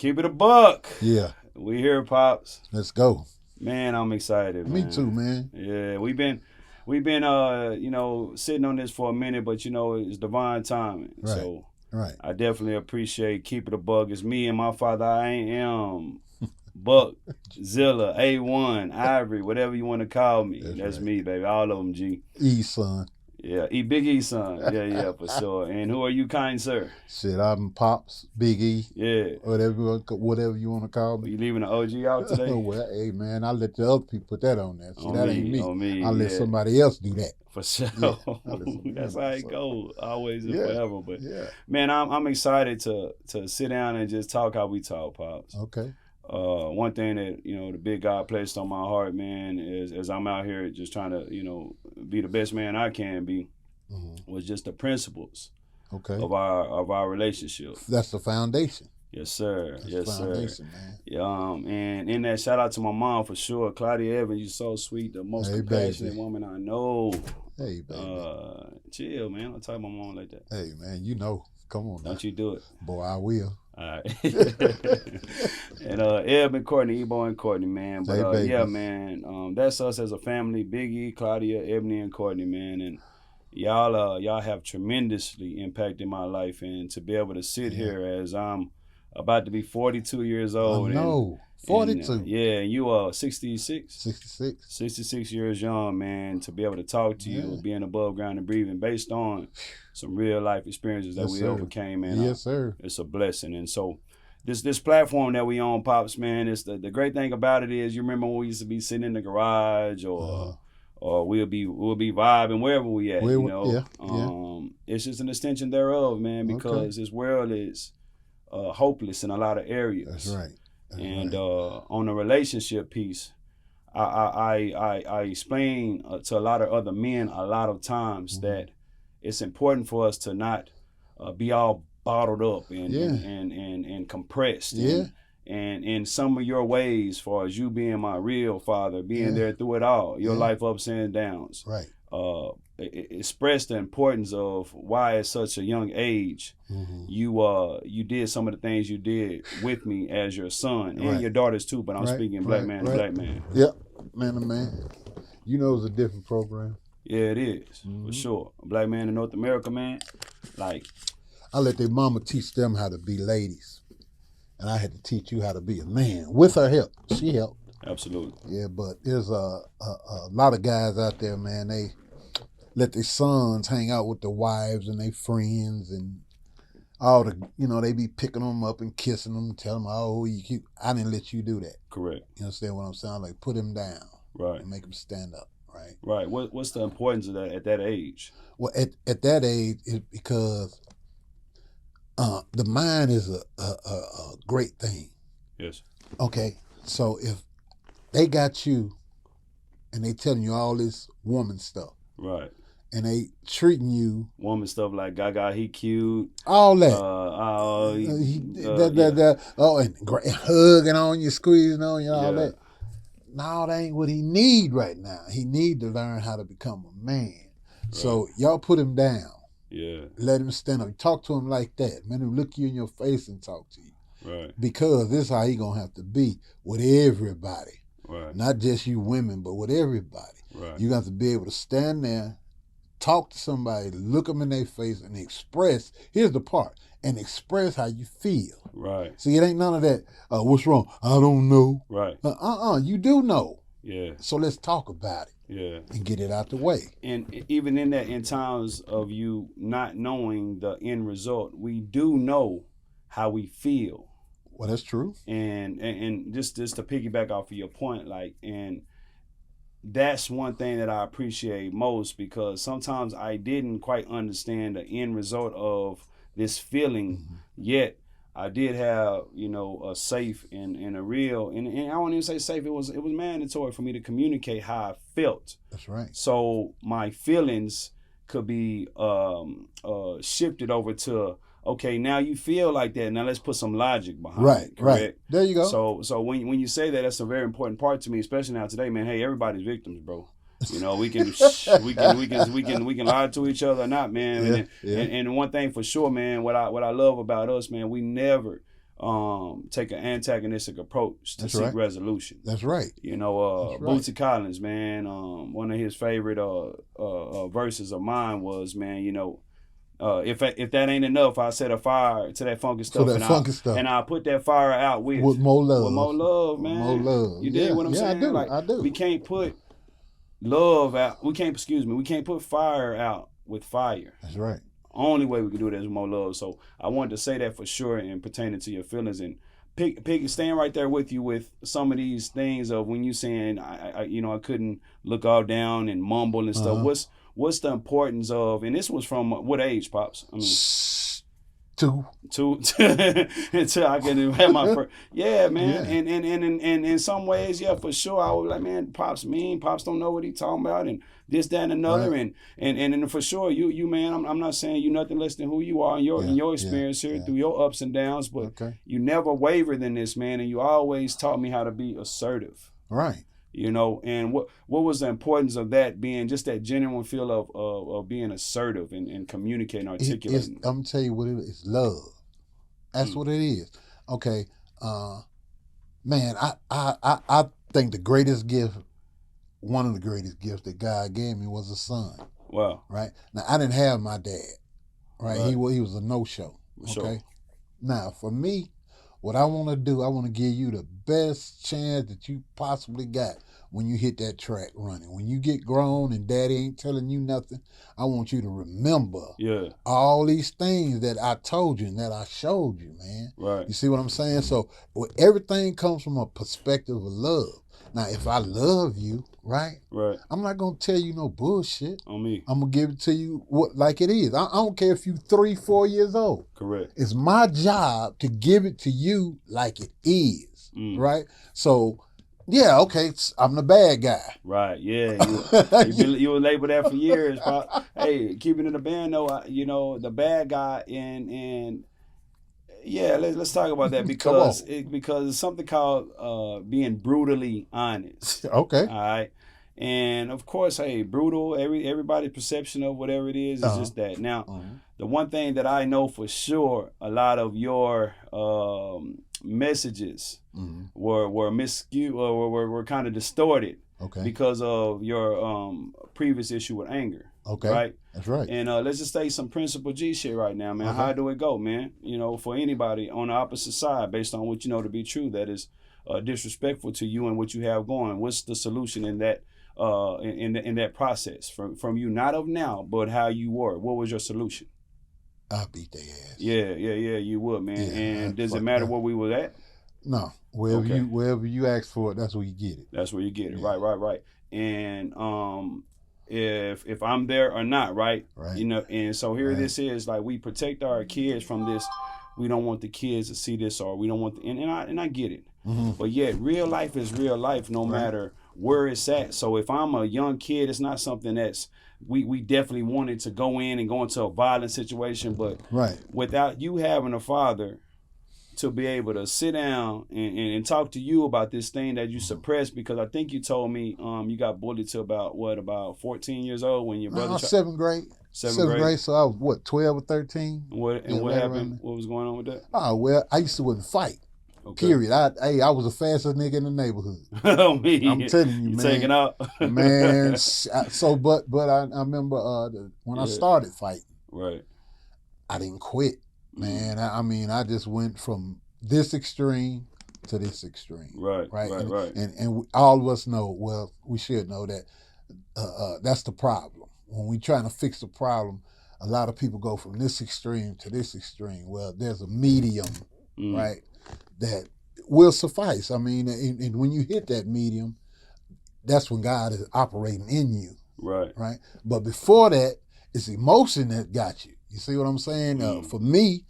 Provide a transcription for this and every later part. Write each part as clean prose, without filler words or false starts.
Keep it a buck. Yeah. We here, Pops. Let's go. Man, I'm excited, man. Me too, man. Yeah, we've been sitting on this for a minute, but it's divine timing. Right. So Right. I definitely appreciate Keep It a Buck. It's me and my father. I am Buck, Zilla, A1, Ivory, whatever you want to call me. That's right. me, baby. All of them, G. Son. Yeah, Big E son. Yeah, for sure. And who are you, kind sir? Shit, I'm Pops, Big E. Yeah. Whatever you want to call me. You leaving the OG out today? Well, hey, man, I'll let the other people put that on there. See, that ain't me. On me. I'll let somebody else do that. For sure. Yeah, That's how it goes. Always and forever. But, man, I'm excited to sit down and just talk how we talk, Pops. Okay. One thing that, the big God placed on my heart, man, is as I'm out here just trying to, be the best man I can be, was just the principles of our relationship. That's the foundation. Yes, sir. That's the foundation, man. Yeah, and in that, shout out to my mom for sure. Claudia Evans, you're so sweet, the most compassionate woman I know. Hey, baby. Chill, man. Don't talk to my mom like that. Hey, man, come on now. Don't you do it. Boy, I will. All right. And Eb and Courtney, Ebo and Courtney, man. But yeah, man, that's us as a family. Big E, Claudia, Ebony, and Courtney, man. And y'all have tremendously impacted my life. And to be able to sit here as I'm about to be 42 years old. No, 42. And you are 66? 66. 66 years young, man, to be able to talk to you, being above ground and breathing based on some real life experiences that we overcame, man. Yes, sir. It's a blessing. And so this platform that we on, Pops, man, it's the great thing about it is, you remember when we used to be sitting in the garage or we'll be vibing wherever we at, It's just an extension thereof, man, because this world is hopeless in a lot of areas. That's right. On the relationship piece, I explain to a lot of other men a lot of times that it's important for us to not be all bottled up and compressed. And in some of your ways, as far as you being my real father, being there through it all, your life ups and downs. Right. Express the importance of why at such a young age you did some of the things you did with me as your son and your daughters too, but I'm speaking black man to black man. Yep, man to man. It's a different program. Yeah, it is, for sure. A black man in North America, man, like I let their mama teach them how to be ladies, and I had to teach you how to be a man with her help. She helped. Absolutely. Yeah, but there's a lot of guys out there, man, they let their sons hang out with their wives and their friends and all they be picking them up and kissing them, telling them, oh, you cute. I didn't let you do that. Correct. You understand what I'm saying? Like, put him down. Right. And make him stand up, right? Right. What's the importance of that at that age? Well, at that age, it's because the mind is a great thing. Yes. Okay, so if they got you and they telling you all this woman stuff. Right. And they treating you woman stuff like Gaga, he cute, all that. And hugging on you, squeezing on you, all that. No, that ain't what he need right now. He need to learn how to become a man. Right. So y'all put him down. Yeah. Let him stand up. Talk to him like that. Man, he'll look you in your face and talk to you. Right. Because this is how he gonna have to be with everybody. Right. Not just you women, but with everybody. Right. You have to be able to stand there, talk to somebody, look them in their face, and express. Here's the part, and express how you feel. Right. See, it ain't none of that. What's wrong? I don't know. Right. You do know. Yeah. So let's talk about it. Yeah. And get it out the way. And even in that, in times of you not knowing the end result, we do know how we feel. Well, that's true. And just to piggyback off of your point, and that's one thing that I appreciate most, because sometimes I didn't quite understand the end result of this feeling, yet I did have, a safe and a real, and I won't even say safe, it was mandatory for me to communicate how I felt. That's right. So my feelings could be shifted over to, okay, now you feel like that. Now let's put some logic behind it. Correct? Right. There you go. So when you say that, that's a very important part to me, especially now today, man. Hey, everybody's victims, bro. We can lie to each other or not, man. And one thing for sure, man, what I love about us, man, we never take an antagonistic approach to That's seek right. resolution. That's right. You know, That's right. Bootsy Collins, man, one of his favorite verses of mine was, man, you know, if that ain't enough, I set a fire to that funky stuff, that funky stuff. and I put that fire out with more love. With more love, man. More love. You dig what I'm saying? I do. Like, I do. we can't put love out. We can't put fire out with fire. That's right. Only way we can do that is with more love. So I wanted to say that for sure, and pertaining to your feelings, and staying right there with you with some of these things of when you saying I couldn't look all down and mumble and stuff. What's the importance of, and this was from what age, Pops? I mean, 2 until I can have my first. Yeah, man. Yeah. And in some ways, yeah, for sure, I was like, man, Pops mean. Pops don't know what he talking about, and this, that, and another, right. and for sure, you man, I'm not saying you nothing less than who you are in your experience here through your ups and downs, but you never wavered in this, man, and you always taught me how to be assertive. Right. You know, and what was the importance of that being just that genuine feel of being assertive and communicating, articulating? I'm gonna tell you what it is. It's love. That's what it is. Okay, man, I think the greatest gift, one of the greatest gifts that God gave me was a son. Wow. Right. Now I didn't have my dad. Right. He was a no-show. Okay. Sure. Now for me, what I want to do, I want to give you the best chance that you possibly got when you hit that track running. When you get grown and daddy ain't telling you nothing, I want you to remember all these things that I told you and that I showed you, man. Right. You see what I'm saying? So everything comes from a perspective of love. Now, if I love you, right? I'm not going to tell you no bullshit. On me. I'm going to give it to you like it is. I don't care if you 3, 4 years old. Correct. It's my job to give it to you like it is, right? So, yeah, okay, I'm the bad guy. Right, yeah. You were labeled that for years. But, hey, keeping it a band, though, you know, the bad guy and yeah, let's talk about that because it's something called being brutally honest. Okay. All right. And of course, hey, brutal. Everybody's perception of whatever it is just that. Now, the one thing that I know for sure, a lot of your messages were miscued or were kind of distorted because of your previous issue with anger. Okay. Right? That's right. And let's just say some Principal G shit right now, man. How do it go, man? You know, for anybody on the opposite side, based on what you know to be true, that is disrespectful to you and what you have going. What's the solution in that in that process from you, not of now, but how you were? What was your solution? I beat their ass. Yeah, you would, man. Yeah, and does it matter where we were at? No, wherever you ask for it, that's where you get it. That's where you get it. Yeah. Right. And if I'm there or not, right? You know, and so here this is, like, we protect our kids from this. We don't want the kids to see this, or we don't want and I get it. But yet real life is real life no matter where it's at. So if I'm a young kid, it's not something that's we definitely wanted to go into a violent situation, but without you having a father to be able to sit down and talk to you about this thing that you suppressed, because I think you told me you got bullied to about 14 years old when your brother... 7th grade. 7th grade, so I was, 12 or 13? What happened? What was going on with that? Oh, well, I used to fight. Okay. Period. I was the fastest nigga in the neighborhood. Oh, me. I'm telling you, man. Taking out. Man, so, but I remember when I started fighting, I didn't quit. Man, I mean, I just went from this extreme to this extreme. Right. And all of us know, well, we should know that that's the problem. When we're trying to fix the problem, a lot of people go from this extreme to this extreme. Well, there's a medium, right, that will suffice. I mean, and when you hit that medium, that's when God is operating in you. Right. But before that, it's emotion that got you. You see what I'm saying? For me,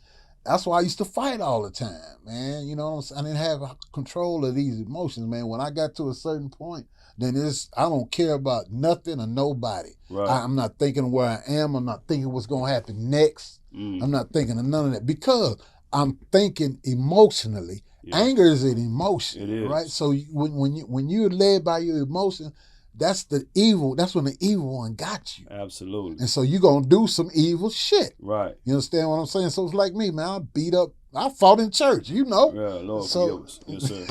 that's why I used to fight all the time, man. You know what I'm saying? I didn't have control of these emotions, man. When I got to a certain point, then I don't care about nothing or nobody. I'm not thinking where I am. I'm not thinking what's going to happen next. I'm not thinking of none of that because I'm thinking emotionally. Anger is an emotion, it is. Right? So when you're led by your emotion, that's the evil. That's when the evil one got you. Absolutely. And so you're going to do some evil shit. Right. You understand what I'm saying? So it's like me, man. I beat up I fought in church, you know. Yeah, Lord So, forgive us. Yes, sir.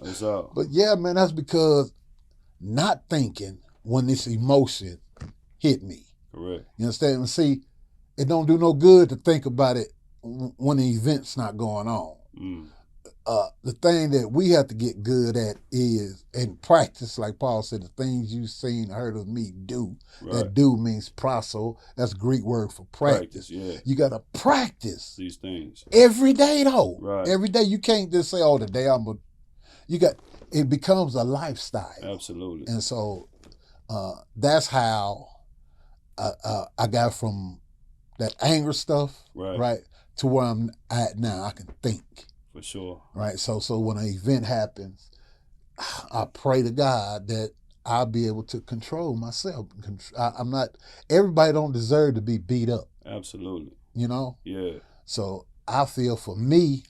That's all. but yeah, man, that's because not thinking when this emotion hit me. Correct. You understand? And see, it don't do no good to think about it when the event's not going on. Mm. The thing that we have to get good at is in practice, like Paul said, the things you've seen, heard of me do. Right. That do means praso. That's a Greek word for practice. Yeah. You got to practice These things. every day, though. Right. Every day. You can't just say, oh, today it becomes a lifestyle. Absolutely. And so that's how I got from that anger stuff, right, to where I'm at now. I can think. For sure. Right. So when an event happens, I pray to God that I'll be able to control myself. I'm not. Everybody don't deserve to be beat up. Absolutely. You know. Yeah. So I feel for me,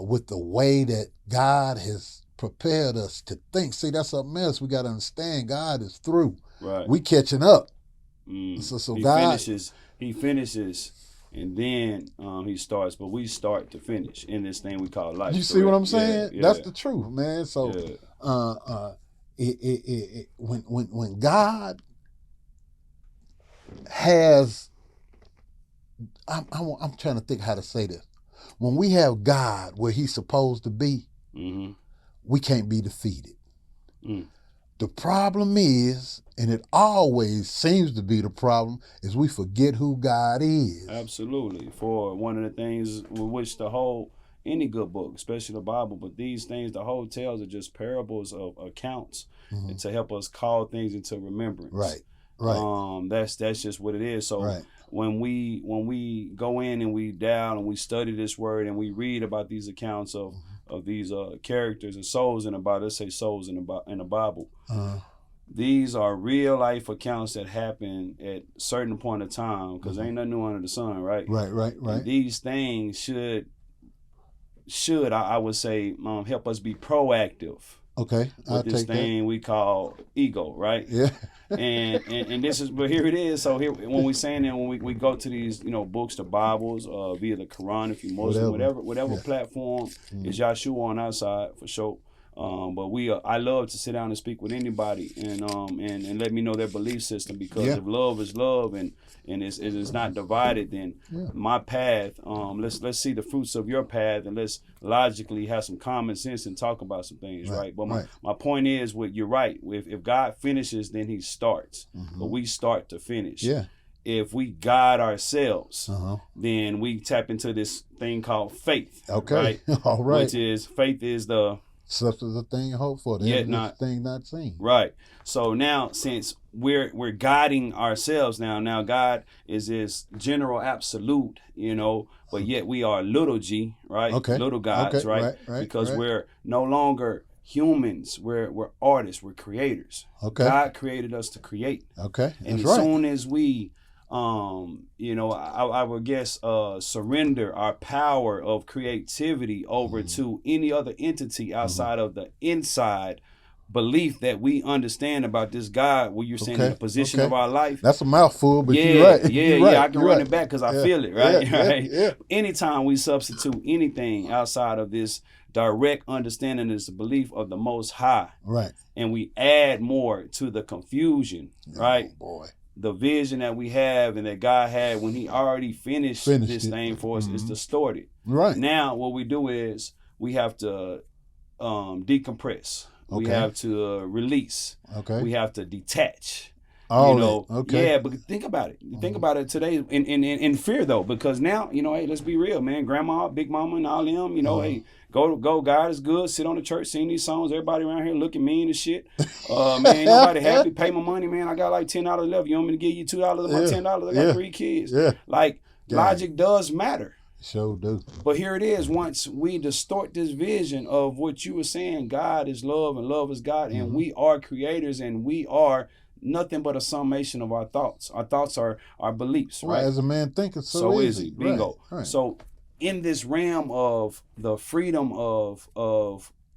with the way that God has prepared us to think. See, that's something else we got to understand. God is through. Right. We catching up. Mm. So he God finishes. And then he starts, but we start to finish in this thing we call life. You see what I'm saying? Yeah. That's the truth, man. So, when God has, I'm trying to think how to say this. When we have God where He's supposed to be, we can't be defeated. Mm. The problem is, and it always seems to be the problem, is we forget who God is. Absolutely. For one of the things with which the whole, any good book, especially the Bible, but these things, the whole tales are just parables of accounts and to help us call things into remembrance. Right. That's just what it is. So when we go in and we down and we study this word and we read about these accounts of these characters and souls in the Bible, let's say souls in the Bible. These are real life accounts that happen at a certain point of time because ain't nothing new under the sun, right? Right. And these things should I would say help us be proactive. Okay, with this thing we call ego, right? Yeah. and this is, but here it is. So here, when we saying that, when we go to these, books, the Bibles, via the Quran, if you're Muslim, whatever platform is Yahshua on our side for sure. But I love to sit down and speak with anybody and let me know their belief system because if love is love and it is not divided, then my path, let's see the fruits of your path and let's logically have some common sense and talk about some things, right? But my point is, you're right. If God finishes, then He starts, but we start to finish. Yeah. If we guide ourselves, then we tap into this thing called faith. Okay. Right? All right. Which is faith is the substance of thing hoped for, the thing not seen. Right. So now, since we're guiding ourselves now God is this general absolute, but yet we are little g, right? Okay. Little gods, right? Because we're no longer humans. We're artists. We're creators. Okay. God created us to create. Okay. And as soon as we I would guess surrender our power of creativity over to any other entity outside of the inside belief that we understand about this God, where you're saying in the position of our life. That's a mouthful, but you're right. Yeah, I can run it back because I feel it, right? Yeah. Anytime we substitute anything outside of this direct understanding is the belief of the Most High, right? And we add more to the confusion, right? Boy. The vision that we have and that God had when He already finished this thing for us is distorted. Right. Now, what we do is we have to decompress. We have to release. Okay. We have to detach. Okay. Yeah, but think about it. Think about it today in fear though, because now, hey, let's be real, man. Grandma, Big Mama, and all them, hey, go. God is good. Sit on the church, sing these songs. Everybody around here looking mean and shit. Man, ain't nobody happy. Pay my money, man. I got like $10 left. You want me to give you $2 of my $10? I got 3 kids. Yeah. Like logic does matter. Sure do. But here it is. Once we distort this vision of what you were saying, God is love and love is God, and we are creators and we are nothing but a summation of our thoughts. Our thoughts are our beliefs, right? As a man thinketh, so is he. Bingo. Right. So in this realm of the freedom of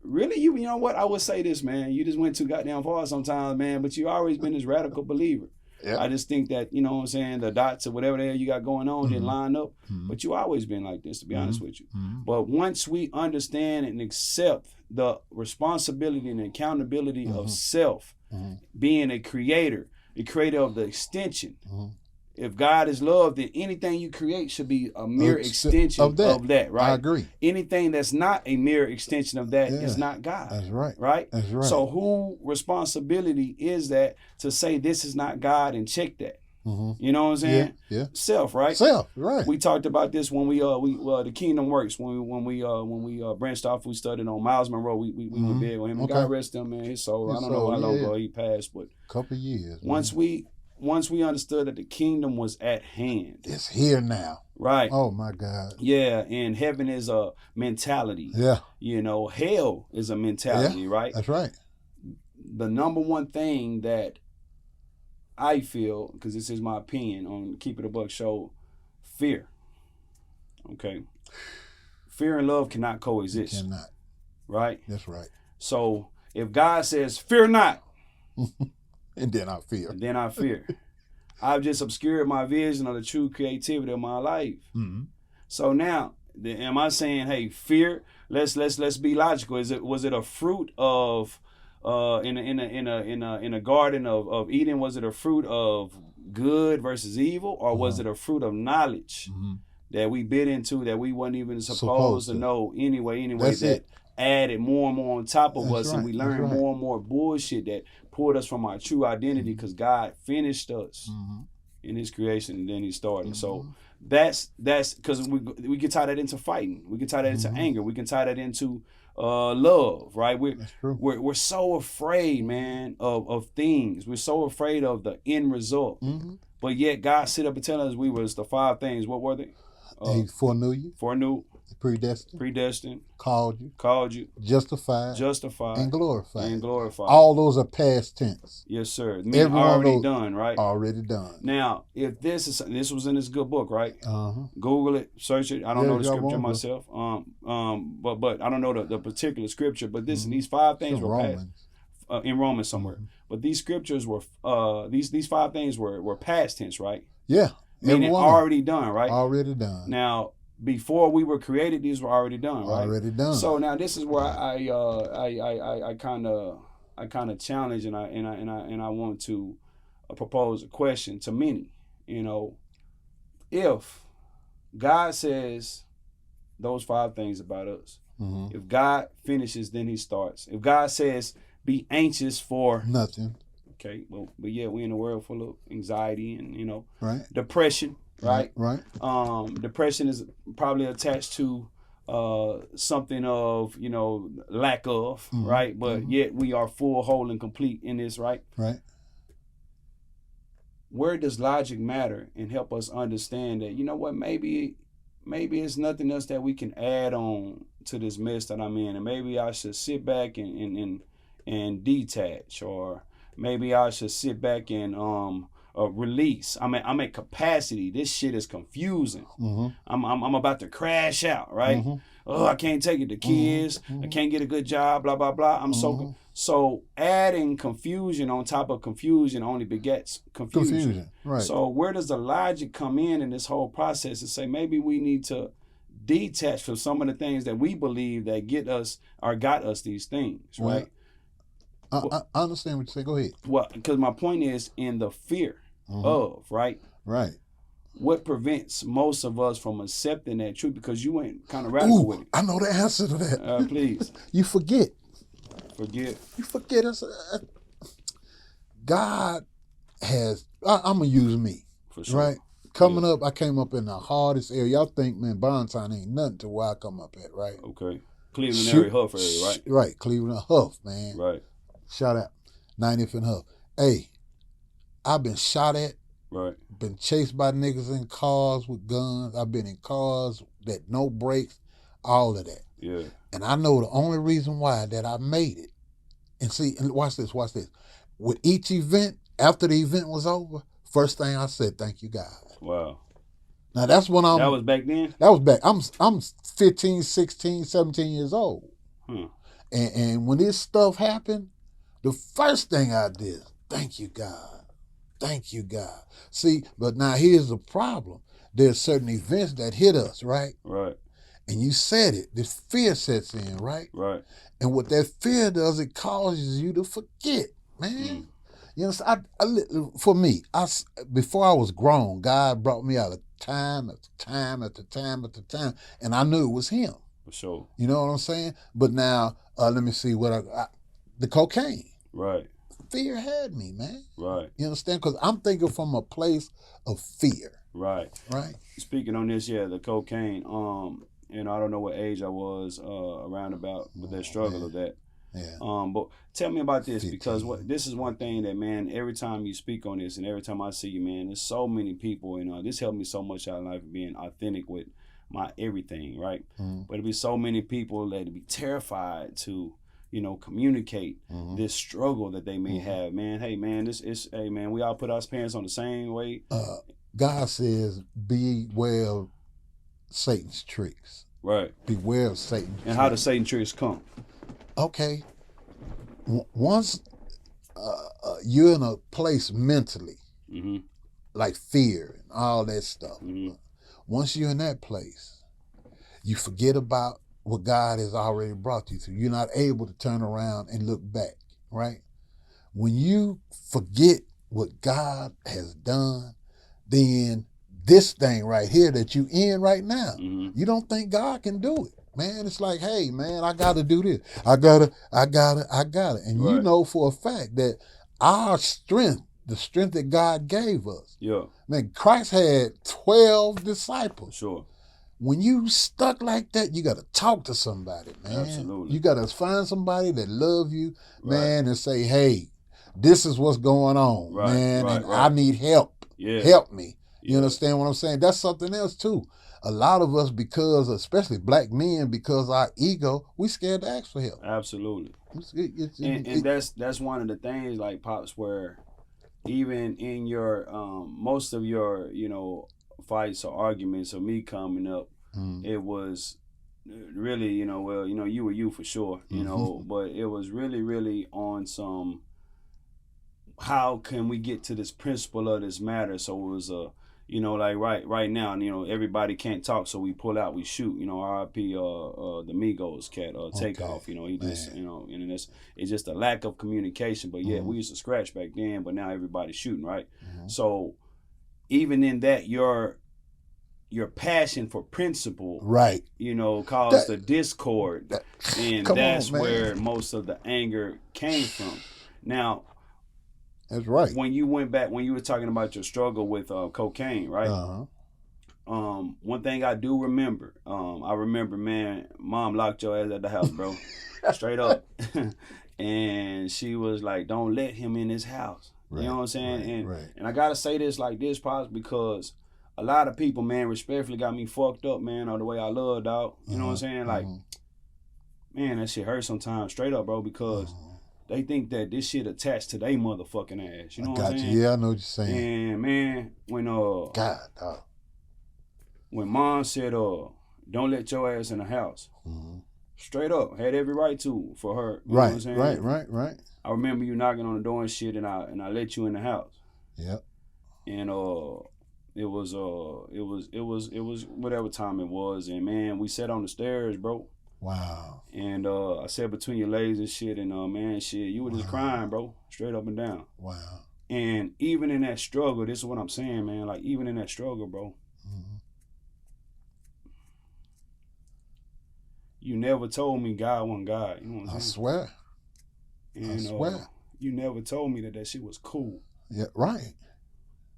really, you know what? I would say this, man. You just went too goddamn far sometimes, man, but you always been this radical believer. Yeah. I just think that, you know what I'm saying, the dots or whatever the hell you got going on didn't line up. But you always been like this, to be honest with you. But once we understand and accept the responsibility and accountability of self, being a creator, the creator of the extension. If God is love, then anything you create should be a mere extension of that, right? I agree. Anything that's not a mere extension of that is not God. That's right. Right? That's right. So who responsibility is that to say this is not God and check that? You know what I'm saying? Yeah. Self, right? Self, right. We talked about this when we the Kingdom Works when we branched off. We studied on Miles Monroe. We went big on him. And God rest him, man. His soul. I don't know how long ago he passed, but couple years. Once we understood that the kingdom was at hand. It's here now. Right. Oh my God. Yeah, and heaven is a mentality. Yeah. You know, hell is a mentality, right? That's right. The number one thing that I feel, because this is my opinion on Keep It a Buck show, fear. Okay. Fear and love cannot coexist. It cannot. Right? That's right. So if God says, fear not. And then I fear. I've just obscured my vision of the true creativity of my life. So now, am I saying, hey, fear? Let's be logical. Was it a fruit of in a garden of Eden? Was it a fruit of good versus evil, or was it a fruit of knowledge that we bit into that we weren't even supposed to know anyway? That's that it. Added more and more on top of us, right. and we learned more and more bullshit that pulled us from our true identity, because God finished us in His creation, and then He started. So that's because we can tie that into fighting, we can tie that into anger, we can tie that into love, right? We're so afraid, man, of things. We're so afraid of the end result, but yet God sit up and tell us we was the 5 things. What were they? He foreknew you. Predestined. Called you. Justified. And glorified. All those are past tense. Yes, sir. Already done, right? Already done. Now, if this was in this good book, right? Google it, search it. I don't know the scripture myself. But I don't know the particular scripture. But these 5 things were past in Romans somewhere. But these scriptures were these 5 things were past tense, right? Yeah. Meaning already done, right? Already done. Now, before we were created, these were already done, right? Already done. So now this is where I kind of challenge and I want to propose a question to many. You know, if God says those 5 things about us, if God finishes, then He starts. If God says, be anxious for nothing. Okay, well, but yeah, we're in a world full of anxiety and right. Depression, right? Right. Depression is probably attached to something of lack of, right? But yet we are full, whole, and complete in this, right? Right. Where does logic matter and help us understand that maybe it's nothing else that we can add on to this mess that I'm in, and maybe I should sit back and detach, or maybe I should sit back and release. I'm at capacity. This shit is confusing. I'm about to crash out, right? Oh, I can't take it. The kids, I can't get a good job, blah, blah, blah. I'm so adding confusion on top of confusion only begets confusion. Right. So where does the logic come in this whole process and say maybe we need to detach from some of the things that we believe that get us or got us these things, right? I understand what you say. Go ahead. Well, because my point is in the fear of, right? Right. What prevents most of us from accepting that truth? Because you went kind of radical with it. I know the answer to that. Please. You forget. You forget us. God has, I'm going to use me. For sure. Right? Coming up, I came up in the hardest area. Y'all think, man, Bontown ain't nothing to where I come up at, right? Okay. Cleveland area, Huff area, right? Right. Cleveland, Huff, man. Right. Shout out. 90th and Huff. Hey, I've been shot at. Right. Been chased by niggas in cars with guns. I've been in cars that no brakes, all of that. Yeah. And I know the only reason why that I made it. And see, and watch this. With each event, after the event was over, first thing I said, thank you, God. Wow. Now that's when That was back then? That was back. I'm 15, 16, 17 years old. And when this stuff happened, the first thing I did, thank you, God. Thank you, God. See, but now here's the problem. There's certain events that hit us, right? Right. And you said it. This fear sets in, right? Right. And what that fear does, it causes you to forget, man. You know, for me, before I was grown, God brought me out of time after time after time after time, and I knew it was Him. For sure. You know what I'm saying? But now, let me see the cocaine. Right. Fear had me, man. Right. You understand? Because I'm thinking from a place of fear. Right. Right. Speaking on this, yeah, the cocaine. I don't know what age I was around about with that struggle of that. Yeah. But tell me about this 15. because this is one thing that, man, every time you speak on this and every time I see you, man, there's so many people, and this helped me so much out in life being authentic with my everything, right? Mm-hmm. But it'd be so many people that'd be terrified to, communicate this struggle that they may have, man. Hey, man, hey, man, we all put our parents on the same way. God says, beware of Satan's tricks. Right. Beware of Satan's tricks. And how does Satan tricks come? Okay. Once you're in a place mentally, like fear and all that stuff, once you're in that place, you forget about what God has already brought you through. You're not able to turn around and look back, right? When you forget what God has done, then this thing right here that you in right now, you don't think God can do it. Man, it's like, hey, man, I got to do this. I got to. And you know for a fact that our strength, the strength that God gave us. Yeah. Man, Christ had 12 disciples. Sure. When you stuck like that, you got to talk to somebody, man. Absolutely. You got to find somebody that love you, man, and say, hey, this is what's going on, man, and I need help. Yeah. Help me. You understand what I'm saying? That's something else, too. A lot of us, because, especially black men, because our ego, we scared to ask for help. Absolutely. And that's one of the things, like, Pops, where even in your, most of your, fights or arguments of me coming up, it was really, you were you for sure, but it was really, really on some, how can we get to this principle of this matter? So it was like right now, everybody can't talk, so we pull out, we shoot, R.I.P. The Migos cat, Takeoff, he just, and it's just a lack of communication, but yeah, we used to scratch back then, but now everybody's shooting, right? So even in that, your passion for principle, right, caused the discord, and that's where most of the anger came from. Now, that's right. When you went back, when you were talking about your struggle with cocaine, right? One thing I do remember, man, Mom locked your ass at the house, bro, straight up, and she was like, "Don't let him in his house." You know what I'm saying? And I gotta say this like this, Pops, because a lot of people, man, respectfully got me fucked up, man, on the way I love, dog. You know what I'm saying? Like, man, that shit hurts sometimes, straight up, bro, because they think that this shit attached to their motherfucking ass. You know what I'm saying? Yeah, I know what you're saying. And man, when when Mom said, "Don't let your ass in the house," straight up, had every right to for her. You know what I'm saying? Right. I remember you knocking on the door and shit, and I let you in the house. Yep. And it was whatever time it was, and man, we sat on the stairs, bro. Wow. And I sat between your legs and shit, and man, shit, you were just crying, bro, straight up and down. Wow. And even in that struggle, this is what I'm saying, man. Like, even in that struggle, bro, you never told me God wasn't God. You know what I'm saying? I swear. And, I swear. You never told me that shit was cool. Yeah, right.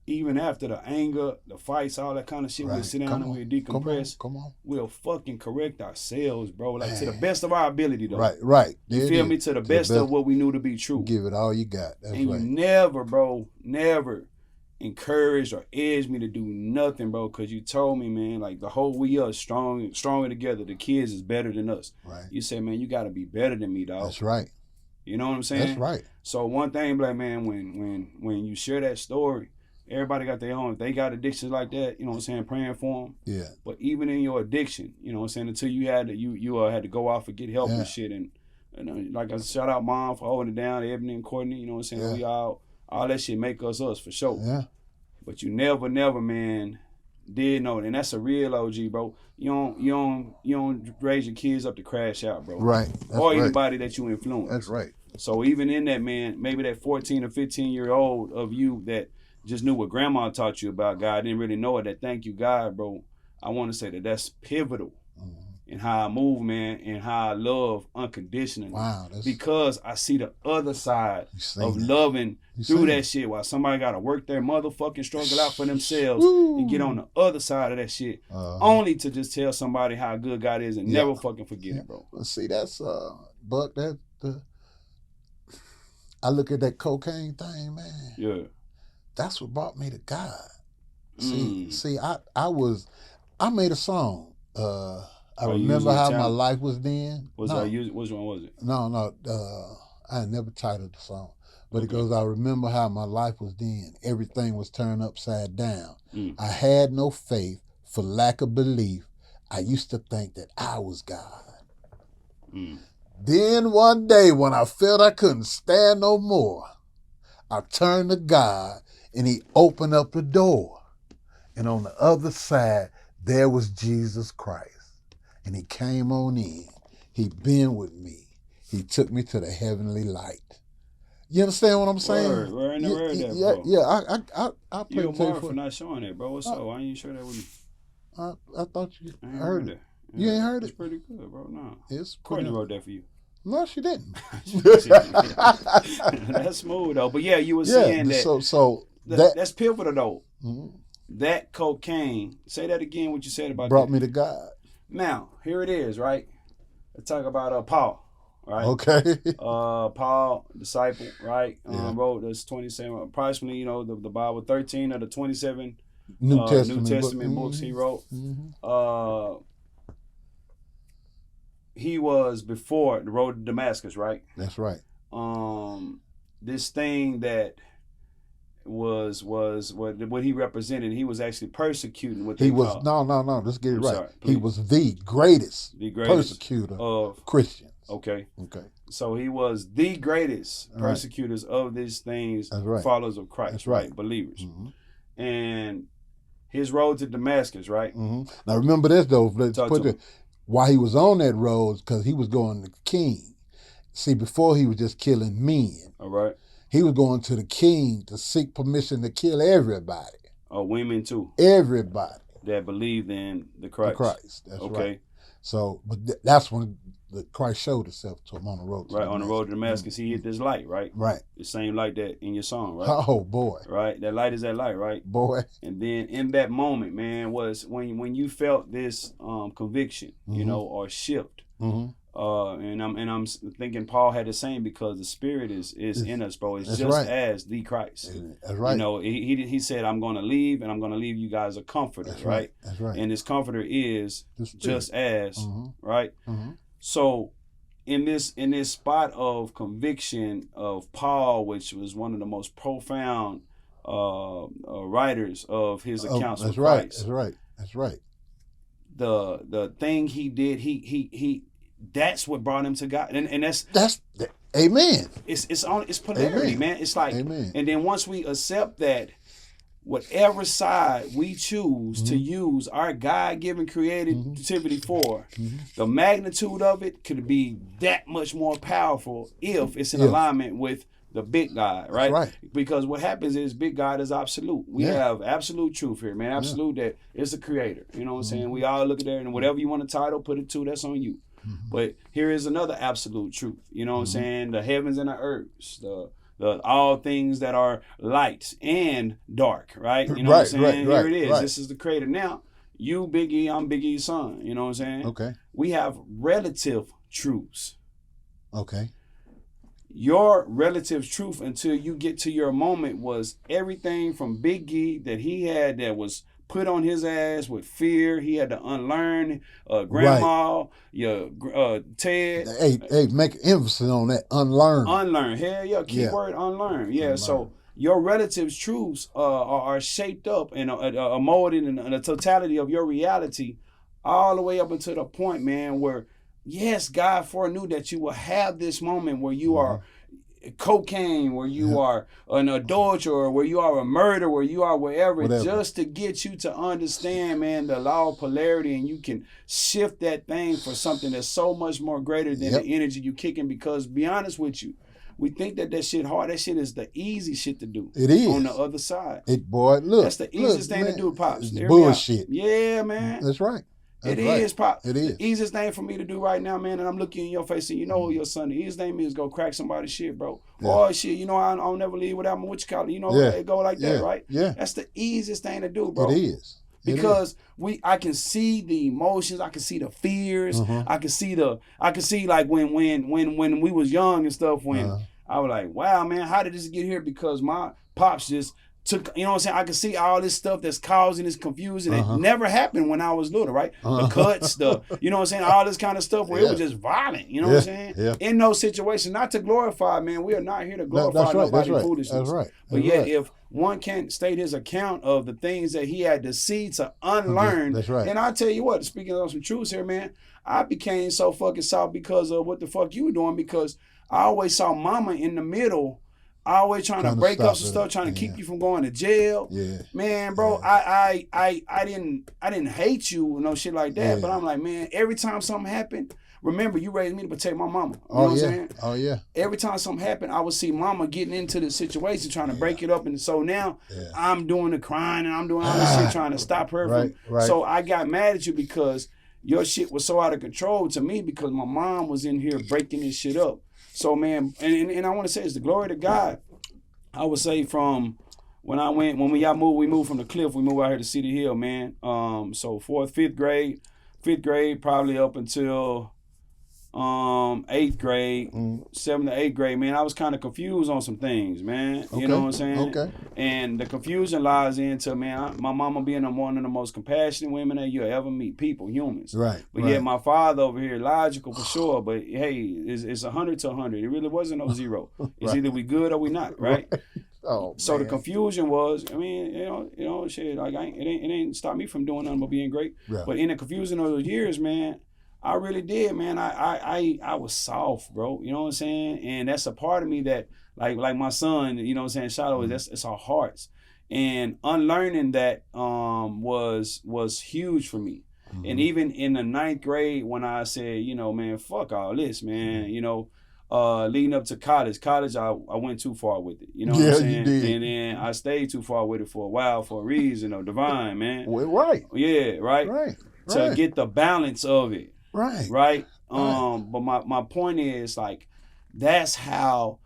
Even after the anger, the fights, all that kind of shit, we'll sit down and we'll decompress. Come on. We'll fucking correct ourselves, bro. Like, to the best of our ability, though. Right. You feel me? To the best of what we knew to be true. Give it all you got. That's and right. You never, bro, never encouraged or edged me to do nothing, bro, because you told me, man, like, the whole we are stronger together. The kids is better than us. Right. You said, man, you got to be better than me, dog. That's right. You know what I'm saying? That's right. So one thing, black man, when you share that story, everybody got their own. If they got addictions like that, you know what I'm saying, praying for them. Yeah. But even in your addiction, you know what I'm saying, until you had to go off and get help and shit. And like I shout out Mom for holding it down, Ebony and Courtney, you know what I'm saying. We all All that shit make us for sure. Yeah. But you never, man, did know it. And that's a real OG, bro. You don't raise your kids up to crash out, bro. Right. That's or right. anybody that you influence. That's right. So even in that, man, maybe that 14 or 15-year-old of you that just knew what grandma taught you about God, didn't really know it, that thank you, God, bro. I want to say that that's pivotal in how I move, man, and how I love unconditionally. Wow. Because I see the other side of that. loving through that shit while somebody got to work their motherfucking struggle out for themselves and get on the other side of that shit only to just tell somebody how good God is and never fucking forget it, bro. Well, see, that's, Buck, I look at that cocaine thing, man. Yeah. That's what brought me to God. See, I made a song. I remember how my life was then. Which one was it? No. I never titled the song. But it goes, I remember how my life was then. Everything was turned upside down. I had no faith for lack of belief. I used to think that I was God. Then one day when I felt I couldn't stand no more, I turned to God and he opened up the door. And on the other side, there was Jesus Christ. And he came on in. He been with me. He took me to the heavenly light. You understand what I'm saying? Word, I heard that, bro. Yeah, I play you a mark for not showing that, bro. What's up? Why ain't you share that with me? I thought you heard it. You ain't heard it? It's pretty good, bro. No. It's Courtney wrote that for you. No, she didn't. That's smooth, though. But yeah, you were saying that. So that's pivotal, though. Mm-hmm. That cocaine, say that again, what you said about brought that. Me to God. Now, here it is, right? Let's talk about Paul, right? Okay. Paul, disciple, right? Yeah. Wrote this 27, approximately, the Bible, 13 of the 27 New Testament books he wrote. Mm-hmm. He was before the road to Damascus, right? That's right. This thing that was what he represented. He was actually persecuting what they called. No. Let's get it right. Sorry, he was the greatest persecutor of Christians. Okay. Okay. So he was the greatest persecutors of these things, followers of Christ, That's right. Believers. Mm-hmm. And his road to Damascus, right? Mm-hmm. Now remember this though. Why he was on that road, because he was going to the king. See, before he was just killing men. All right. He was going to the king to seek permission to kill everybody. Women too. Everybody. That believed in the Christ. The Christ, that's okay. Right. So, but that's when the Christ showed himself to him on the road to Damascus. On the road to Damascus, he hit this light, right? Right. The same light that in your song, right? Oh, boy. Right? That light is that light, right? Boy. And then in that moment, man, was when you felt this conviction, or shift. Mm-hmm. And I'm thinking Paul had the same, because the Spirit is in us, bro. It's just as the Christ. That's right. He said, I'm going to leave, and I'm going to leave you guys a comforter, right? That's right. And this comforter is just as, right? Mm-hmm. So in this spot of conviction of Paul, which was one of the most profound writers of his accounts of Christ. That's right. The thing he did, he that's what brought him to God, and that's amen. It's polarity, amen. Man. It's like, amen. And then once we accept that, whatever side we choose to use our God-given creativity for, the magnitude of it could be that much more powerful if it's in alignment with the big God, right? Right. Because what happens is big God is absolute. We have absolute truth here, man. Absolute that it's the creator. You know what I'm saying? We all look at that, and whatever you want to title, put it to, that's on you. But here is another absolute truth. You know what I'm saying? The heavens and the earths, the all things that are light and dark, right? You know what I'm saying? Here it is. Right. This is the creator. Now, you Big E, I'm Big E's son. You know what I'm saying? Okay. We have relative truths. Okay. Your relative truth until you get to your moment was everything from Big E that he had that was put on his ass with fear. He had to unlearn grandma, your Ted. Hey, make emphasis on that. Unlearn. Unlearn. Hell yeah. Keyword unlearn. Yeah. Unlearn. So your relatives' truths are shaped up and are molded in the totality of your reality, all the way up until the point, man, where yes, God foreknew that you will have this moment where you are cocaine, where you are an adulterer, where you are a murderer, where you are wherever, just to get you to understand, man, the law of polarity, and you can shift that thing for something that's so much more greater than the energy you kicking. Because, be honest with you, we think that shit hard. That shit is the easy shit to do. It is. On the other side. That's the easiest thing to do, Pops. It's bullshit. Yeah, man. That's right. It is, Pop. It is. The easiest thing for me to do right now, man, and I'm looking in your face and you know who your son is. The easiest thing is go crack somebody's shit, bro. Yeah. Oh, shit, you know, I'll never leave without my what you call it. You know, it go like that, right? Yeah. That's the easiest thing to do, bro. It is. Because I can see the emotions, I can see the fears, I can see like when we was young and stuff, when I was like, wow, man, how did this get here? Because my pops just took, you know what I'm saying? I can see all this stuff that's causing this confusion. It never happened when I was little, right? The cuts, you know what I'm saying? All this kind of stuff where it was just violent, you know what I'm saying? Yeah. In those situations, not to glorify, man. We are not here to glorify nobody's foolishness. That's right. But yet, if one can't state his account of the things that he had to see to unlearn, that's right. And I tell you what, speaking of some truths here, man, I became so fucking soft because of what the fuck you were doing, because I always saw mama in the middle, always trying to break up some stuff, trying to keep you from going to jail. Yeah. Man, bro, I didn't hate you, no shit like that. But I'm like, man, every time something happened, remember, you raised me to protect my mama. You know what I'm saying? Oh, yeah. Every time something happened, I would see mama getting into the situation, trying to break it up. And so now I'm doing the crying and I'm doing all this shit, trying to stop her from. So I got mad at you because your shit was so out of control to me, because my mom was in here breaking this shit up. So, man, and I want to say it's the glory to God. I would say from when we moved from the Cliff, we moved out here to City Hill, man. So fifth grade, probably up until 8th grade, 7th to 8th grade, man, I was kind of confused on some things, man. You know what I'm saying? Okay. And the confusion lies into, man, my mama being one of the most compassionate women that you'll ever meet, humans. Right. But yet my father over here, logical for sure, but hey, it's 100 to 100. It really wasn't no 0. It's either we good or we not, right? Oh, so man. The confusion was, I mean, you know, shit, like it ain't stopped me from doing nothing but being great. Right. But in the confusion of those years, man, I really did, man. I was soft, bro. You know what I'm saying? And that's a part of me that, like my son, you know what I'm saying, Shiloh, it's our hearts. And unlearning that was huge for me. And even in the 9th grade, when I said, you know, man, fuck all this, man, you know, leading up to college, I went too far with it. You know what I'm saying? You did. And then I stayed too far with it for a while for a reason, divine, man. Well, right. Yeah, right. To get the balance of it. Right. But my point is, like, that's how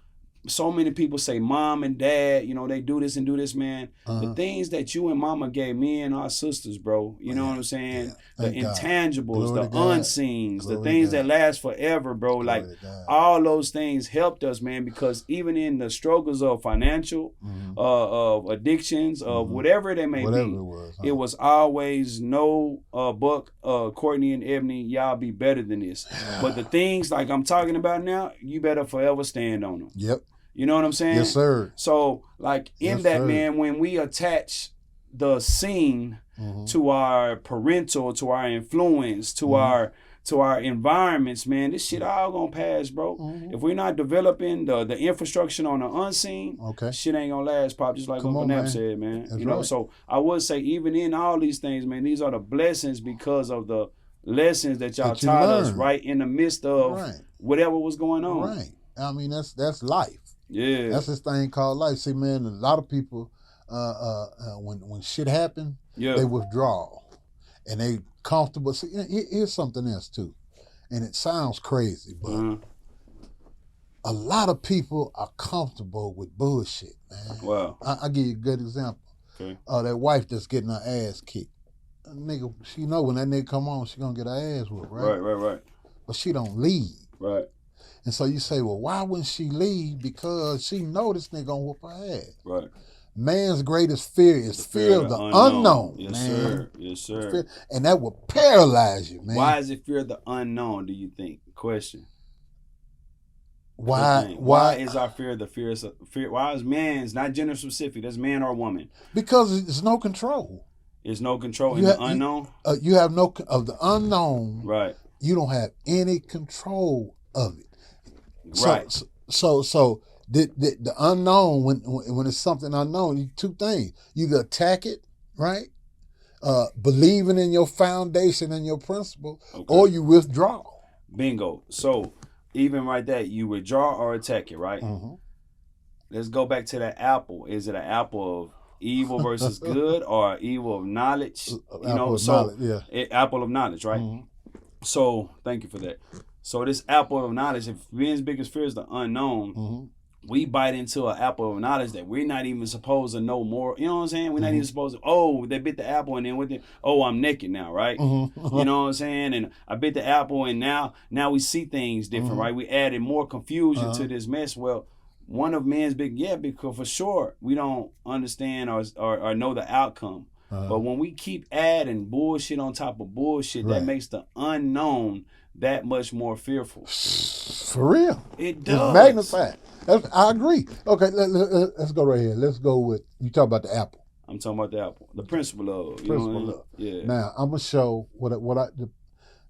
so many people say mom and dad, you know, they do this and do this, man. The things that you and mama gave me and our sisters, bro, you know what I'm saying? The intangibles, the unseens, the things that last forever, bro. Like, all those things helped us, man, because even in the struggles of financial, of addictions, of whatever they may be, it was always no Buck, Courtney, and Ebony, y'all be better than this. But the things like I'm talking about now, you better forever stand on them. Yep. You know what I'm saying? Yes, sir. So, like, in that, man, when we attach the scene to our parental, to our influence, to our environments, man, this shit all gonna pass, bro. If we're not developing the infrastructure on the unseen, shit ain't gonna last, Pop. Just like Uncle Nap said, man. That's you know, right. so I would say, even in all these things, man, these are the blessings because of the lessons that y'all taught us, right in the midst of whatever was going on. Right. I mean, that's life. Yeah. That's this thing called life. See, man, a lot of people, when shit happen, they withdraw. And they comfortable. See, here's something else, too. And it sounds crazy, but a lot of people are comfortable with bullshit, man. Wow. I'll give you a good example. Okay. That wife that's getting her ass kicked. Nigga, she know when that nigga come on, she gonna get her ass whooped, right? Right. But she don't leave. Right. And so you say, well, why wouldn't she leave? Because she know this nigga gonna whoop her ass. Right. Man's greatest fear is fear of the unknown, yes, man. Sir. Yes, sir. And that will paralyze you, man. Why is it fear of the unknown, do you think? Question. Why is our fear the fear? Why is man's, not gender specific, that's man or woman? Because there's no control. There's no control in the unknown? You have no, of the unknown. Right. You don't have any control of it. Right. So The unknown, when it's something unknown, two things. You either attack it, right? Believing in your foundation and your principle, or you withdraw. Bingo. So even right there, you withdraw or attack it, right? Mm-hmm. Let's go back to that apple. Is it an apple of evil versus good, or evil of knowledge? Apple of knowledge, yeah. Apple of knowledge, right? Mm-hmm. So thank you for that. So this apple of knowledge, if men's biggest fear is the unknown, Mm-hmm. we bite into an apple of knowledge that we're not even supposed to know more. You know what I'm saying? We're not even supposed to, oh, they bit the apple and then with it, oh, I'm naked now, right? Mm-hmm. You know what I'm saying? And I bit the apple and now we see things different, right? We added more confusion to this mess. Well, one of men's because for sure we don't understand or know the outcome. But when we keep adding bullshit on top of bullshit, that makes the unknown that much more fearful. For real. It does. It's magnified. I agree. Okay, let's go right here. Let's go with, you talk about the apple. I'm talking about the apple. The principle of. Yeah. Now, I'm going to show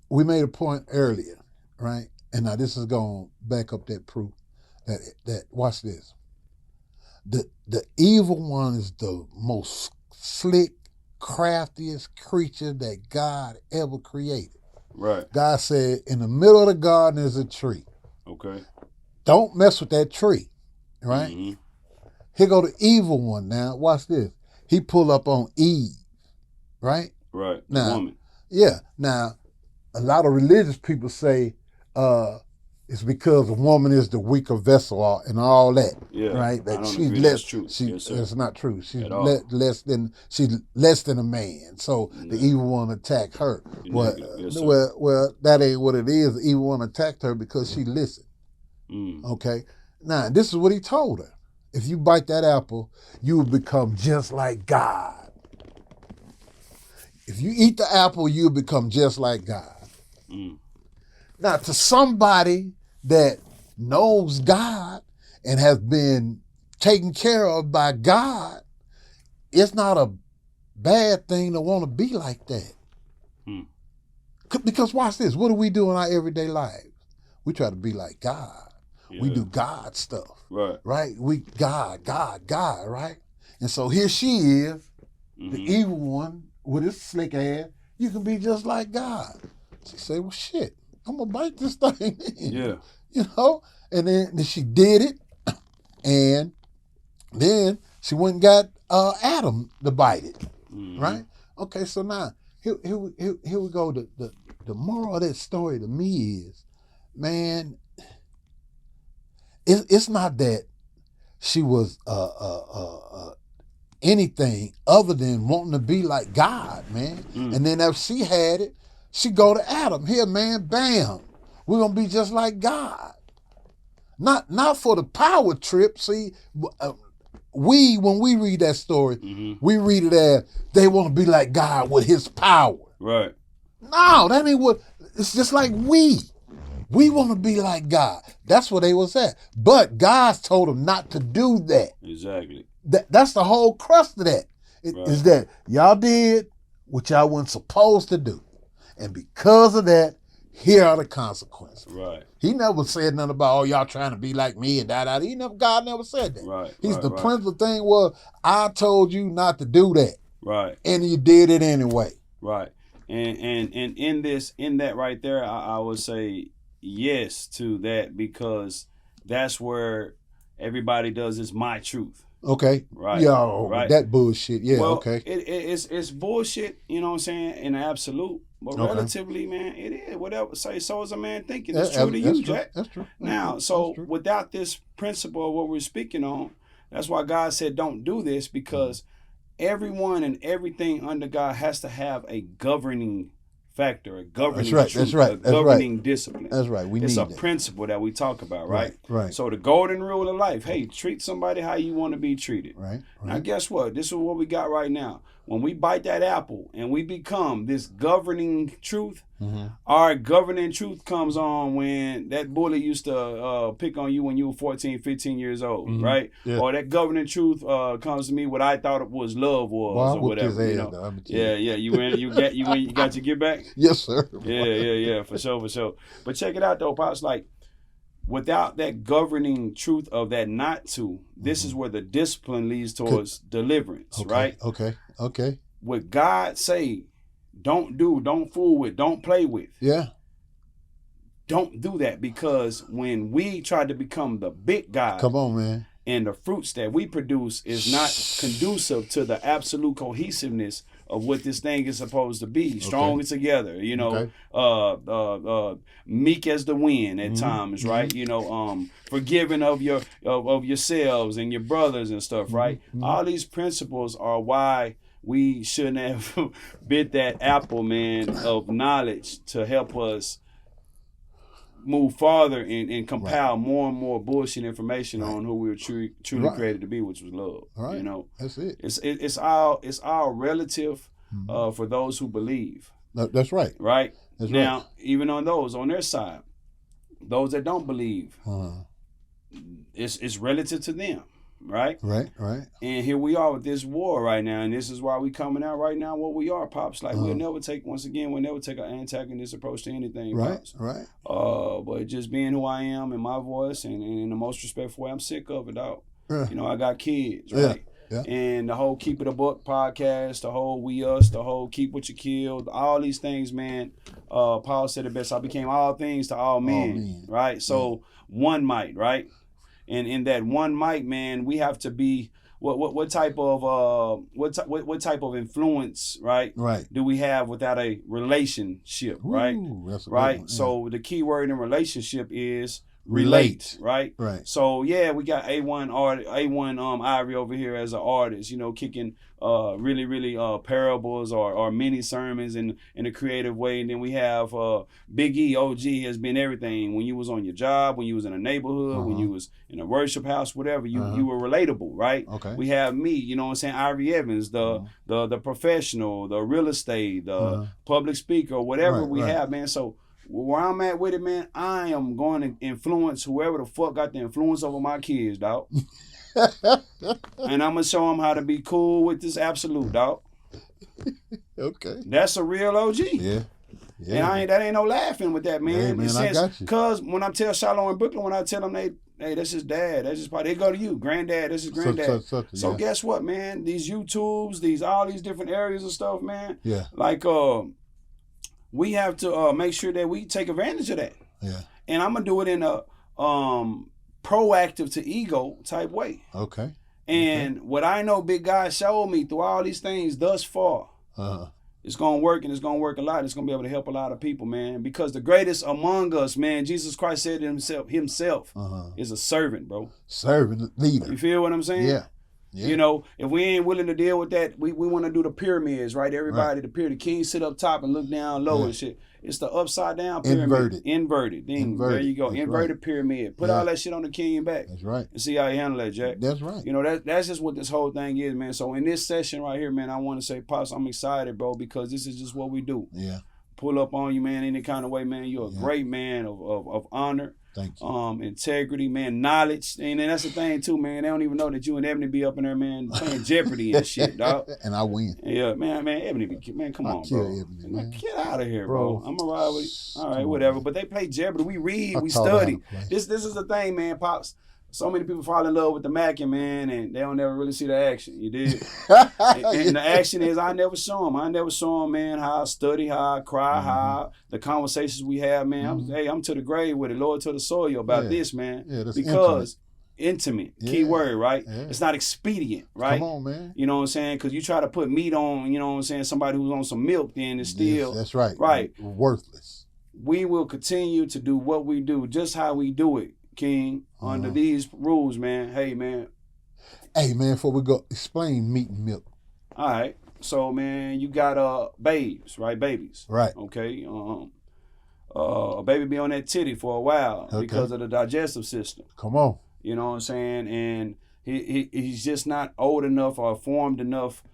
we made a point earlier, right? And now this is going to back up that proof that watch this. The evil one is the most slick, craftiest creature that God ever created. Right. God said, in the middle of the garden is a tree. Okay. Don't mess with that tree, right? Mm-hmm. Here go the evil one now. Watch this. He pull up on Eve, right? Right. Now, woman. Yeah. Now, a lot of religious people say it's because a woman is the weaker vessel and all that. Yeah. Right? That I don't she's agree. less. That's true. It's not true. She's less than a man. So the evil one attacked her. Well, that ain't what it is. The evil one attacked her because she listened. Okay. Now, this is what he told her. If you bite that apple, you will become just like God. If you eat the apple, you'll become just like God. Now, to somebody that knows God and has been taken care of by God, it's not a bad thing to want to be like that. Because watch this. What do we do in our everyday lives? We try to be like God. Yeah. We do God stuff. Right? We God, right? And so here she is, the evil one with his slick ass. You can be just like God. She said, well, shit, I'm going to bite this thing in. Yeah. You know? And then she did it. And then she went and got Adam to bite it. Right? Okay, so now, here we go. The moral of that story to me is, man, it's not that she was anything other than wanting to be like God, man. And then if she had it, she go to Adam. Here, man, bam. We're going to be just like God. Not for the power trip. See, when we read that story, we read it as they want to be like God with his power. Right. No, that ain't what, it's just like we. We want to be like God. That's where they was at. But God told them not to do that. Exactly. That's the whole crust of that. Is that y'all did what y'all weren't supposed to do. And because of that, here are the consequences. Right. He never said nothing about, oh, y'all trying to be like me and da-da. God never said that. Right. The principal thing was, I told you not to do that. Right. And you did it anyway. Right. And in that right there, I would say yes to that, because that's where everybody does is my truth. Okay. Right. Yo, right. That bullshit. Yeah, well, okay. It's bullshit, you know what I'm saying, in absolute. But relatively, man, it is. Whatever say so is a man thinking. It's true to you, Jack. That's true. Now, so without this principle of what we're speaking on, that's why God said don't do this, because everyone and everything under God has to have a governing factor, a governing truth, a governing discipline. That's right. It's a principle that we talk about, right? Right. So the golden rule of life, hey, treat somebody how you want to be treated. Right. Now, guess what? This is what we got right now. When we bite that apple and we become this governing truth, our governing truth comes on when that bully used to pick on you when you were 14, 15 years old, right? Yeah. Or that governing truth comes to me what I thought it was love was, or whatever. You got your get back? Yes, sir. Yeah, for sure. But check it out though, Pops. Like, without that governing truth of that not to, this is where the discipline leads towards deliverance, right? Okay. What God say, don't do, don't fool with, don't play with. Yeah. Don't do that, because when we try to become the big God, Come on, man. and the fruits that we produce is not conducive to the absolute cohesiveness of what this thing is supposed to be. Stronger together, you know, meek as the wind at times, right? You know, forgiving of yourselves and your brothers and stuff, right? All these principles are why we shouldn't have bit that apple, man, of knowledge to help us move farther and compile more and more bullshit information on who we were truly created to be, which was love. Right. You know, that's it. It's all relative for those who believe. That's right. Right. That's now, right. even on those on their side, those that don't believe, it's relative to them. Right. And here we are with this war right now, and this is why we coming out right now what we are, Pops. Like we'll never take an antagonist approach to anything, Pops. Right. But just being who I am and my voice and in the most respectful way, I'm sick of it, dog. You know, I got kids, right? Yeah. And the whole Keep It a Buck podcast, the whole We Us, the whole Keep What You Killed, all these things, man. Paul said it best. I became all things to all men, right? So one might, right? And in that one might, man, we have to be what type of what type of influence, right? Do we have without a relationship, right? That's a right. One, yeah. So the key word in relationship is relate, right? So yeah, we got A1 Ivory over here as an artist, you know, kicking really parables or mini sermons in a creative way. And then we have Big E, OG has been everything. When you was on your job, when you was in a neighborhood, when you was in a worship house, whatever, you were relatable, right? We have me, you know what I'm saying, Ivory Evans, the professional, the real estate, the public speaker, whatever we have, man. So where I'm at with it, man, I am going to influence whoever the fuck got the influence over my kids, dog. And I'm going to show them how to be cool with this absolute, dog. Okay. That's a real OG. Yeah. And that ain't no laughing with that, man. Yeah, man, I got you. Because when I tell Shiloh and Brooklyn, when I tell them, hey, that's his dad. That's his they go to you. Granddad, this is granddad. So guess what, man? These YouTubes, all these different areas of stuff, man. Yeah. Like, we have to make sure that we take advantage of that. Yeah. And I'm going to do it in a proactive to ego type way. Okay. And what I know Big God showed me through all these things thus far, it's going to work, and it's going to work a lot. It's going to be able to help a lot of people, man. Because the greatest among us, man, Jesus Christ said himself is a servant, bro. Servant leader. You feel what I'm saying? Yeah. You know, if we ain't willing to deal with that, we want to do the pyramids, right? Everybody, the pyramid, the king sit up top and look down low and shit. It's the upside down pyramid. Inverted. There you go. That's Inverted pyramid. Put all that shit on the king back. That's right. And see how he handle that, Jack. That's right. You know, that's just what this whole thing is, man. So in this session right here, man, I want to say, Pops, I'm excited, bro, because this is just what we do. Yeah. Pull up on you, man, any kind of way, man. You're a great man of honor. Thank you. Integrity, man, knowledge. And that's the thing, too, man. They don't even know that you and Ebony be up in there, man, playing Jeopardy and shit, dog. And I win. Yeah, man, Ebony man, come on, bro. Ebony, man. Get out of here, bro. I'm going to ride with you. All right, whatever. But they play Jeopardy. We read, we study. This is the thing, man, Pops. So many people fall in love with the Mackin, man, and they don't ever really see the action. You did. and the action is I never show them. I never show them, man, how I study, how I cry, how the conversations we have, man. I'm to the grave with it, Lord to the soil about this, man. Yeah, that's because intimate, key word, right? Yeah. It's not expedient, right? Come on, man. You know what I'm saying? Because you try to put meat on, you know what I'm saying, somebody who's on some milk, then it's still. Yes, that's right. Right. Worthless. We will continue to do what we do, just how we do it, King, under these rules, man. Hey, man, before we go, explain meat and milk. All right. So, man, you got babes, right? Babies. Right. Okay. A baby be on that titty for a while because of the digestive system. Come on. You know what I'm saying? And he's just not old enough or formed enough,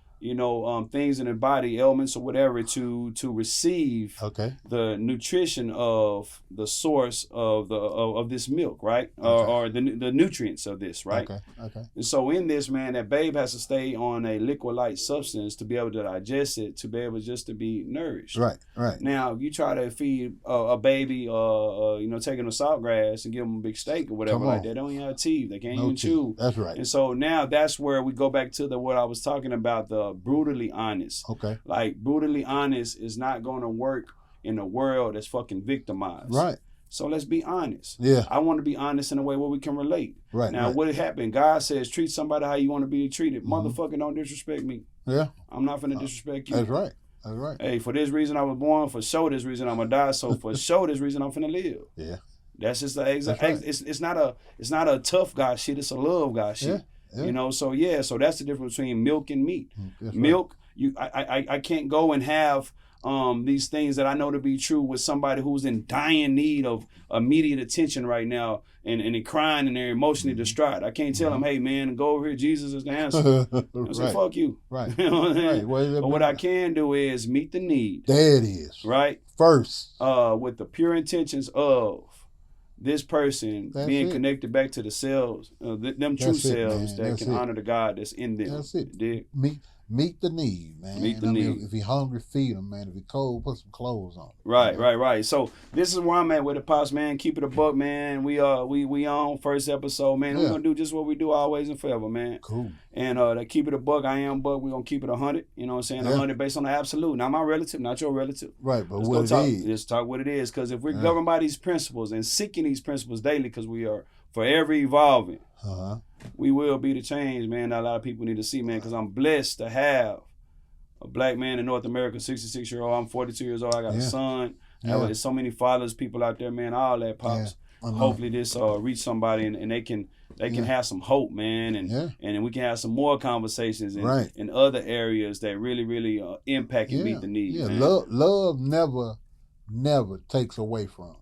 things in the body, ailments or whatever, to receive Okay. the nutrition of the source of this milk, right? Or the nutrients of this, right? Okay. And so in this, man, that babe has to stay on a liquid-like substance to be able to digest it, to be able just to be nourished. Right. Now, if you try to feed a baby, taking a salt grass and give them a big steak or whatever like that, they don't even have teeth. They can't even chew. That's right. And so now that's where we go back to what I was talking about, the brutally honest. Okay. Like, brutally honest is not going to work in a world that's fucking victimized. Right. So let's be honest. Yeah. I want to be honest in a way where we can relate. Right. Now, what happened? God says, treat somebody how you want to be treated. Motherfucker, don't disrespect me. Yeah. I'm not finna disrespect you. That's right. Hey, for this reason I was born. For sure, this reason I'm gonna die. So for sure, this reason I'm finna live. Yeah. That's just the exact. Right. It's not a tough guy shit. It's a love guy shit. Yeah. So that's the difference between milk and meat. That's milk, I can't go and have these things that I know to be true with somebody who's in dying need of immediate attention right now and they're crying and they're emotionally distraught. I can't tell them, hey man, go over here, Jesus is the answer. I say, fuck you. Right. You know what I'm saying? Right. But what I can do is meet the need. There it is. Right? First. With the pure intentions of this person being connected back to the selves, them true selves that can honor the God that's in them. That's it. Dig? Meet the need, man. Meet the need. If you're hungry, feed them, man. If you're cold, put some clothes on. Right. So this is where I'm at with the Pops, man. Keep it a buck, man. We on first episode, man. We're gonna do just what we do always and forever, man. Cool. And to keep it a buck, I am buck. We're gonna keep it 100. You know what I'm saying? 100 based on the absolute. Not my relative, not your relative. Right, but Let's talk what it is. Because if we're governed by these principles and seeking these principles daily, because we are forever evolving, we will be the change, man, that a lot of people need to see, man. Because I'm blessed to have a black man in North America, 66-year-old. I'm 42 years old. I got a son. There's so many fathers, people out there, man. All that, Pops. Hopefully this reach somebody and they can have some hope, man, and we can have some more conversations in other areas that really impact and meet the need. Yeah, man. Love never takes away from.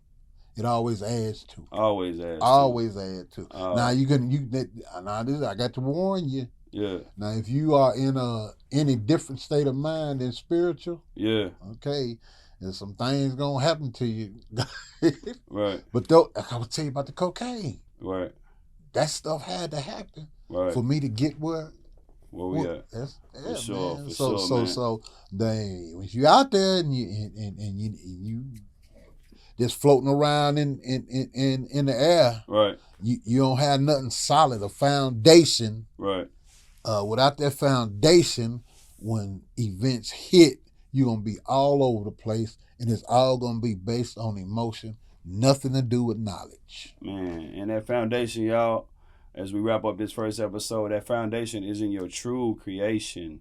It always adds to. Always adds to. Now I got to warn you. Yeah. Now if you are in any different state of mind than spiritual, okay, there's some things gonna happen to you. Right. But though I will tell you about the cocaine. Right. That stuff had to happen for me to get where we at. For sure. Man. For sure, man. So when you out there and you just floating around in the air, right? You don't have nothing solid, a foundation, right? Without that foundation, when events hit, you're gonna be all over the place, and it's all gonna be based on emotion, nothing to do with knowledge. Man, and that foundation, y'all, as we wrap up this first episode, that foundation is in your true creation.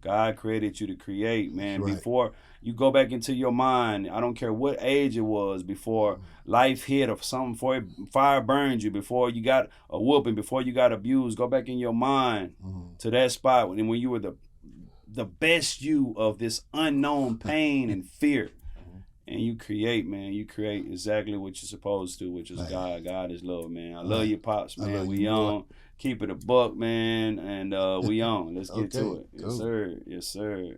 God created you to create, man. Right. Before you go back into your mind, I don't care what age it was, before life hit or something, before fire burned you, before you got a whooping, before you got abused, go back in your mind to that spot when you were the best you of this unknown pain and fear. And you create, man. You create exactly what you're supposed to, which is God. God is love, man. I love you, Pops, man. We on. Keep it a buck, man. And we on. Let's get to it. Yes, sir. Yes, sir.